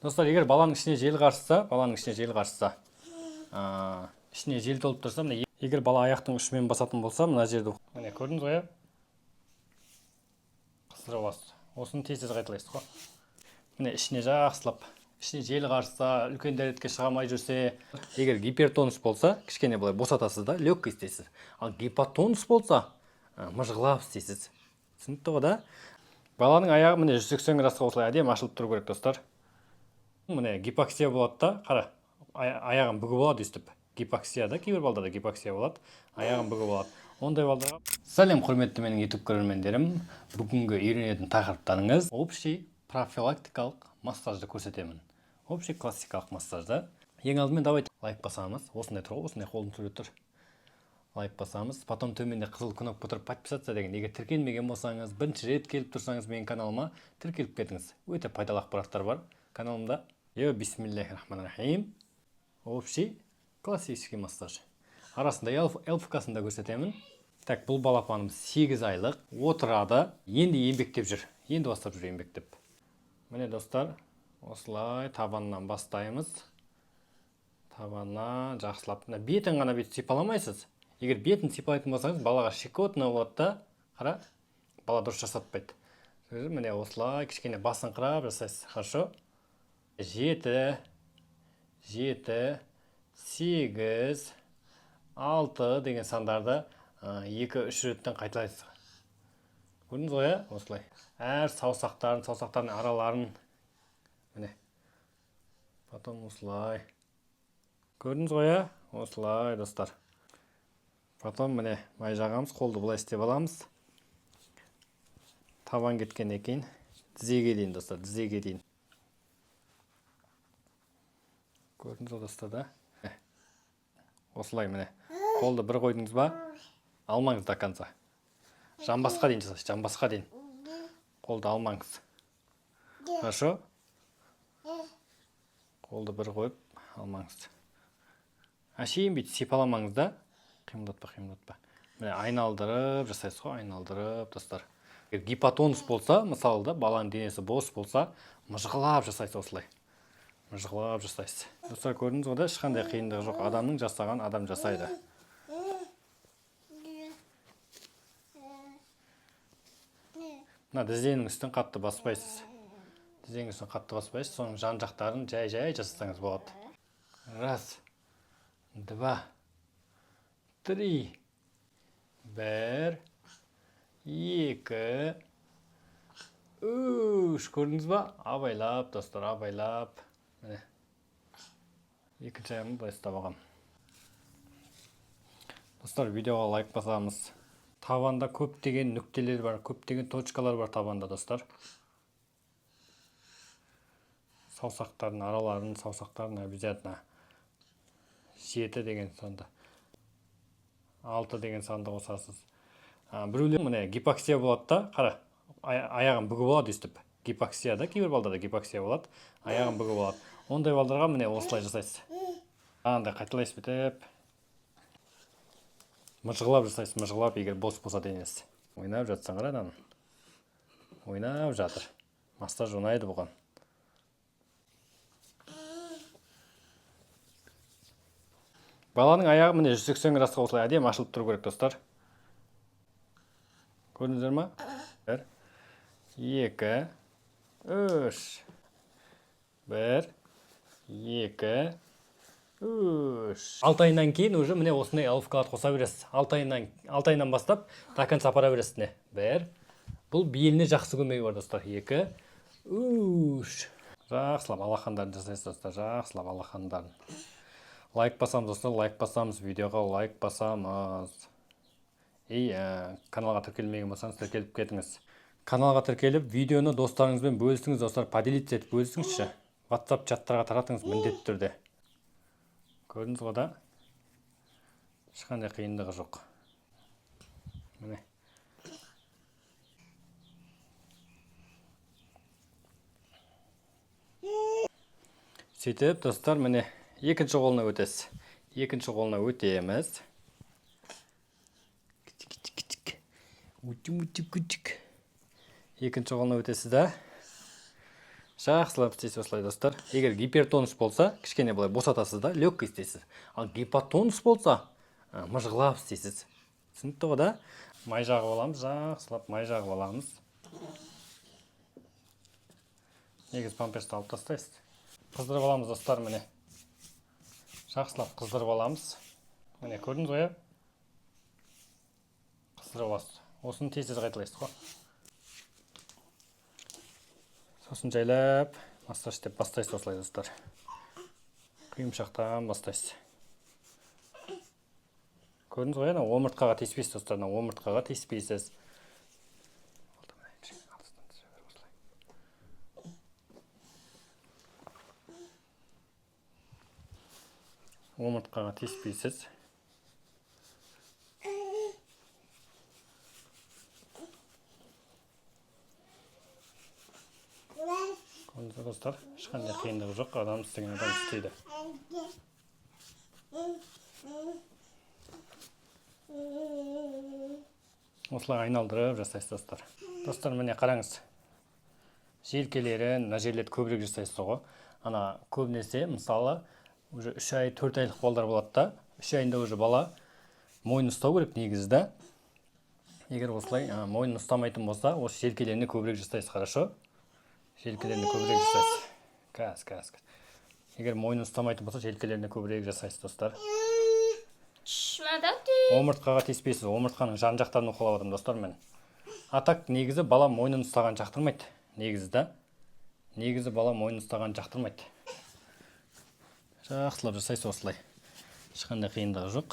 Достар, егер баланың ішіне жел қарсыса, ішіне жел толып тұрса, міне егер бала аяқтың ұшымен басатын болса, мына жерді міне көрдіңіз ғой, қыстыра аласыз. Осыны тез қайталайсыз ғой. Міне ішіне жақсылап, ішіне жел қарсыса, үлкен дәретке шыға алмай жүрсе, егер гипертонус болса, кішкене былай босатасыз да, легкий істейсіз. Ал гипотонус болса, мыжғылап істейсіз. Түсінікті ғой да? Баланың аяғы міне 180 градусқа осылай әдемі ашылып тұру керек, достар. Міне гипоксия болады да, қара, аяғын бүгіп алады өстіп. Гипоксия да, кейбір балдарда гипоксия болады, аяғын бүгіп алады. Ондай балдарға сәлем құрметті менің YouTube көрермендерім. Бүгінгі үйренетін тақырыптарыңыз общий профилактикалық массажды көрсетемін. Общий классикалық массажды. Ең алдымен давайте лайк басамыз. Осындай тұр, осындай қолдың түрі тұр. Лайк басамыз. Потом төменде қызыл кнопка тұр, подписаться деген. Егер тіркелмеген болсаңыз, бірінші рет келіп тұрсаңыз менің каналыма, тіркеліп кетіңіз. Өте пайдалы ақпараттар бар каналымда. Бисмиллахир-рахманир-рахим. Общий классический массаж. Арасында ЛФК-сын да көрсетемін. Так, бұл балапанымыз 8 айлық отырады. Енді еңбектеп жүр. Енді бастап жүр еңбектеп. Міне достар, осылай табаннан бастаймыз. Табаннан жақсылап. Бетін ғана бүйтіп сипаламайсыз. Егер бетін сипалайтын болсаңыз, балаға щекотно болады да, қара, бала дұрыс жасатпайды. Міне осылай кішкене басыңқырап жасайсыз. Хорошо? 7, 8, 6 деген сандарды 2-3 реттен қайталайсыз. Көрдіңіз ғой, осылай. Әр саусақтардың араларын. Міне. Потом осылай. Көрдіңіз ғой, осылай, достар. Потом міне май жағамыз, қолды былай істеп аламыз. Табан кеткеннен кейін тізеге дейін, достар, тізеге дейін. Көрдіңіз ғой, достар, да? Осылай міне. Қолды бір қойдыңыз ба? Алмаңыз до конца. Жамбасқа дейін жасайсыз, жамбасқа дейін. Қолды алмаңыз. Хорошо? Қолды бір қойып алмаңыз. Әшейін бүйтіп сипаламаңыз да. Қимылдатпа. Міне айналдырып жасайсыз ғой, айналдырып, достар. Егер гипотонус болса, мысалы да, баланың денесі бос болса, мыжғылап жасайсыз осылай. Мыжғылап жасайсыз. Достар, көрдіңіз ғой да, ешқандай қиындығы жоқ. Адамның жасаған адам жасайды. Мына тізенің үстін қатты баспайсыз. Тізенің үстін қатты баспайсыз, соның жан-жақтарын жай жасасаңыз болады. 1, 2, 3, 1, 2, 3. Көрдіңіз ба? Абайлап, достар, абайлап. Міне. Екінші аяғымды былай ұстап алғам. Достар, видеоға лайк басамыз. Табанда көптеген нүктелер бар, көптеген точкалар бар табанда, достар. Саусақтардың араларын, саусақтарын обязательно 7 деген санды, 6 деген санды қосасыз. Біреулер міне гипоксия болады да, қара, аяғын бүгіп алады өстіп. Гипоксия да, кейбір балдарда гипоксия болады, аяғын бүгіп алады. Ондай балдарға міне осылай жасайсыз. Андай қайталайсыз бітіп. Мыжғылап жасайсыз, мыжғылап, егер бос болса денесі. Ойнап жатсаң қарадан. Ойнап жатыр. Массаж ұнайды бұған. Баланың аяғы міне 180 градусқа осылай әдемі ашылып тұру керек, достар. Көрдіңіздер ма? 1, 2, 3. 1, 2, 3. 6 айынан кейін уже міне осындай ЛФК-ларды қоса бересіз. 6 айынан бастап до конца апара бересіз. 1. Бұл беліне жақсы көмегі бар, достар. 2, 3. Жақсылап алақандарын жасайсыз, достар. Жақсылап алақандарын. Лайк басамыз, достар. Лайк басамыз. Видеоға лайк басамыз. Каналға тіркелмеген болсаңыз тіркеліп кетіңіз. Каналға тіркеліп, видеоны достарыңызбен бөлісіңіз, достар. Поделиться етіп бөлісіңізші. WhatsApp чаттарға таратыңыз міндетті түрде. Көрдіңіз ғой да? Ешқандай қиындығы жоқ. Міне. Сөйтіп, достар, міне екінші қолына өтесіз. Екінші қолына өтеміз. Екінші қолына өтесіз да. Жақсылап істейсіз осылай достар. Егер гипертонус болса, кішкене былай босатасыз да, легкий істейсіз. Ал гипотонус болса, мыжғылап істейсіз. Түсінікті ғой да? Май жағып аламыз, жақсылап май жағып аламыз. Негіз памперсті алып тастайсыз. Қыздырып аламыз достар, міне. Жақсылап қыздырып аламыз. Міне көрдіңіз ғой? Қыздырып аласыз. Осыны тез қайталайсыз ғой. Сосын жайлап массаж деп бастайсыз осылай достар. Құйымшақтан бастайсыз. Көрдіңіз ғой, омыртқаға тиіспейсіз достар, омыртқаға тиіспейсіз. Омыртқаға тиіспейсіз. Көрдіңіз достар, ешқандай қиындығы жоқ, адам істеген адам істейді. Осылай айналдырып жасайсыз достар. Достар, міне қараңыз. Желкелерін, мына жерлерді көбірек жасайсыз ғой. Ана көбінесе, мысалы, уже 3 ай, 4 айлық балдар болады да. 3 айында уже бала мойнын ұстау керек негізді. Егер осылай мойнын ұстамайтын болса, осы желкелеріне көбірек жасайсыз, хорошо? Желкелеріне көбірек жасайсыз. Кәз. Егер мойнын ұстамайтын болса, желкелеріне көбірек жасайсыз достар. Омыртқаға тиіспейсіз, омыртқаның жан жақтарын уқалап отырмын достар мен. Атак негізі бала мойнын ұстаған жақтырмайды. Негізі бала мойнын ұстаған жақтырмайды. Жақсылап жасайсыз осылай. Ешқандай қиындығы жоқ.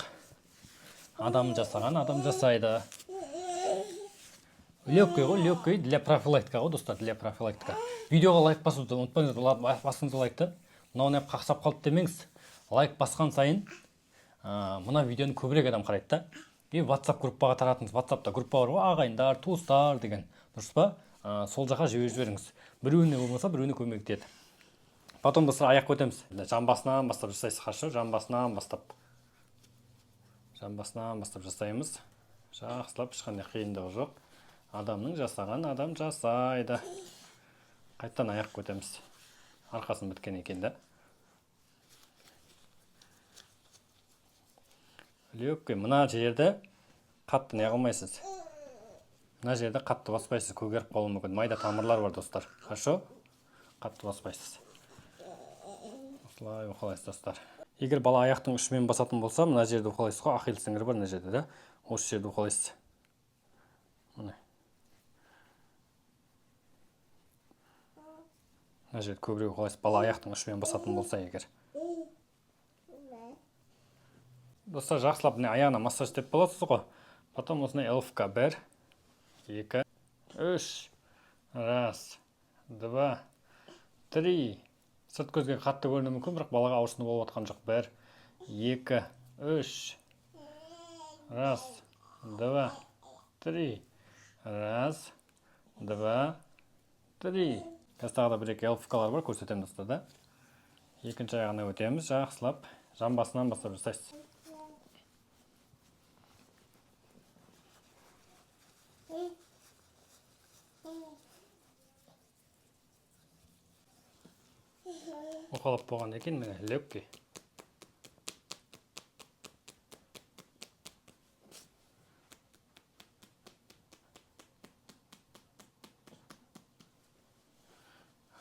Адам жасаған, адам жасайды. Легкий для профилактика ғой достар, для профилактика. Видеоға лайк басуды ұмытпаңыз, басыңыз лайкты. Мынау қақсап қалды демеңіз. Лайк басқан сайын мына видеоны көбірек адам қарайды да. И WhatsApp группаға таратыңыз. WhatsAppта группа бар ғой, ағайындар, туыстар деген. Дұрыс па? Сол жаққа жіберіңіз. Біреуіне болмаса, біреуіне көмек етеді. Потом достар аяқ көтеміз. Жамбасынан бастап жасайсыз, хорошо? Жамбасынан бастап жасаймыз. Жақсылап, ешқандай қиындығы жоқ. Адамның жасаған адам жасайды. Қайттан аяқ көтеміз. Арқасын біткен екен да. Легкий, мына жерді қатты не қылмайсыз. Мына жерді қатты баспайсыз, көгеріп қалуы мүмкін. Майда тамырлар бар достар. Хорошо? Қатты баспайсыз. Осылай уқалайсыз достар. Егер бала аяқтың ұшымен басатын болса, мына жерді уқалайсыз ғой, ахилл сіңірі бар мына жерде да. Осы жерді уқалайсыз. Міне. Мына жерді көбірек уқалайсыз. Бала аяқтың ұшымен басатын болса егер. Достар, жақсылап аяғына массаж деп боласыз ғой. Потом осындай элфка. 1, 2, 3. Раз, 2, 3. Сырт көзге қатты көрінуі мүмкін, бірақ балаға ауырсыну болып жатқан жоқ. 1, 2, 3. Раз, 2, 3. Раз, 2, 3. Қазір тағы да бір-екі элфкалар бар, көрсетемін достар да. Екінші аяғына өтеміз, жақсылап жамбасынан бастап жасайсыз. Уқалап болған екен, міне легкий.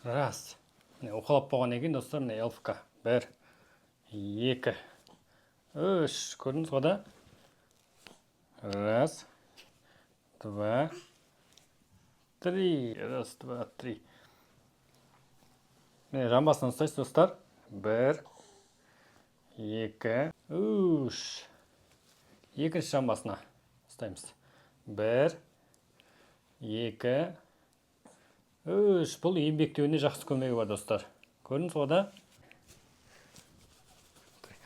Раз. Міне уқалап болған екен достар, міне элфка. 1, 2, 3. Көрдіңіз ғой да? Раз, 2, 3. Раз, 2, 3. Міне жамбасынан ұстайсыз достар. 1, 2, 3. Екінші жамбасына ұстаймыз. 1, 2, 3. Бұл еңбектеуіне жақсы көмегі бар достар. Көрдіңіз ғой да?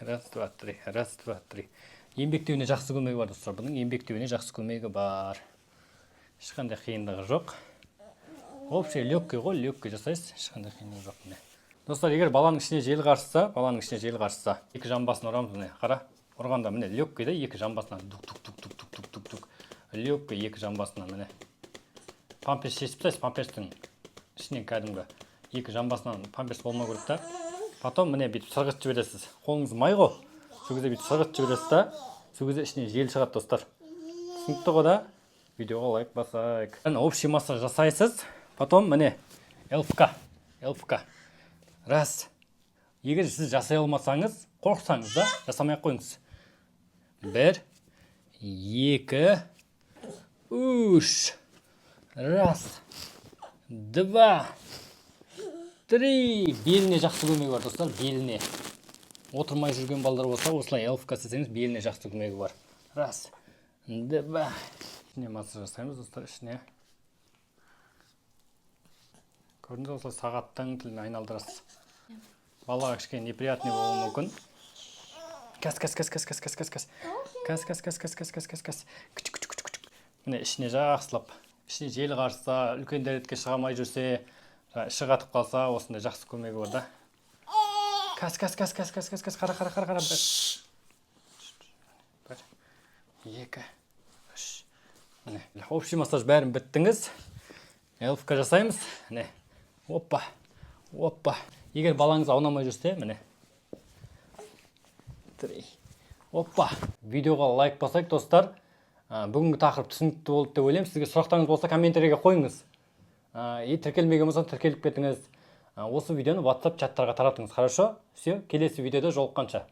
Раз, 2, 3. Раз, 2, 3. Еңбектеуіне жақсы көмегі бар достар. Бұның еңбектеуіне жақсы көмегі бар. Ешқандай қиындығы жоқ. Вообще легкий ғой, легкий жасайсыз. Ешқандай қиындығы жоқ міне. Достар, егер баланың ішіне жел қарсыса, екі жамбасын ұрамыз міне. Қара. Ұрғанда міне легкий да, екі жамбасынан тук. Легкий екі жамбасынан міне. Памперс шешіп тастайсыз, памперстің ішінен кәдімгі екі жамбасынан памперс болмау керек та. Потом міне бүйтіп сырғытып жібересіз. Қолыңыз май ғой. Сол кезде бүйтіп сырғытып жібересіз та. Сол кезде ішінен жел шығады, достар. Түсінікті ғой да? Видеоға лайк басайық. Общий массаж жасайсыз. Потом міне ЛФК. Раз. Егер сіз жасай алмасаңыз, қорықсаңыз да, жасамай-ақ қойыңыз. 1, 2, 3. Раз. 2, 3. Беліне жақсы көмегі бар, достар, беліне. Отырмай жүрген балдар болса, осылай ЛФК істесеңіз, беліне жақсы көмегі бар. Раз. 2. Ішіне массаж жасаймыз, достар, ішіне. Көрдіңіз, осылай сағаттың тілін айналдырасыз. Балаға кішкене неприятный болуы мүмкін. Кәс. Міне ішіне жақсылап. Ішіне жел қарса, үлкен дәретке шыға алмай жүрсе, іші қатып қалса, осындай жақсы көмегі бар да. Кәс. Қара. 1, 2, 3. Міне, общий массаж бәрін біттіңіз. ЛФК жасаймыз. Міне. Оппа. Егер балаңыз аунамай жүрсе, міне. 3. Оппа. Видеоға лайк басайық, достар. Бүгінгі тақырып түсінікті болды деп ойлаймын. Сізге сұрақтарыңыз болса, комментарийге қойыңыз. Тіркелмеген болса, тіркеліп кетіңіз. Осы видеоны WhatsApp чаттарға таратыңыз. Хорошо? Все, келесі видеода жолыққанша.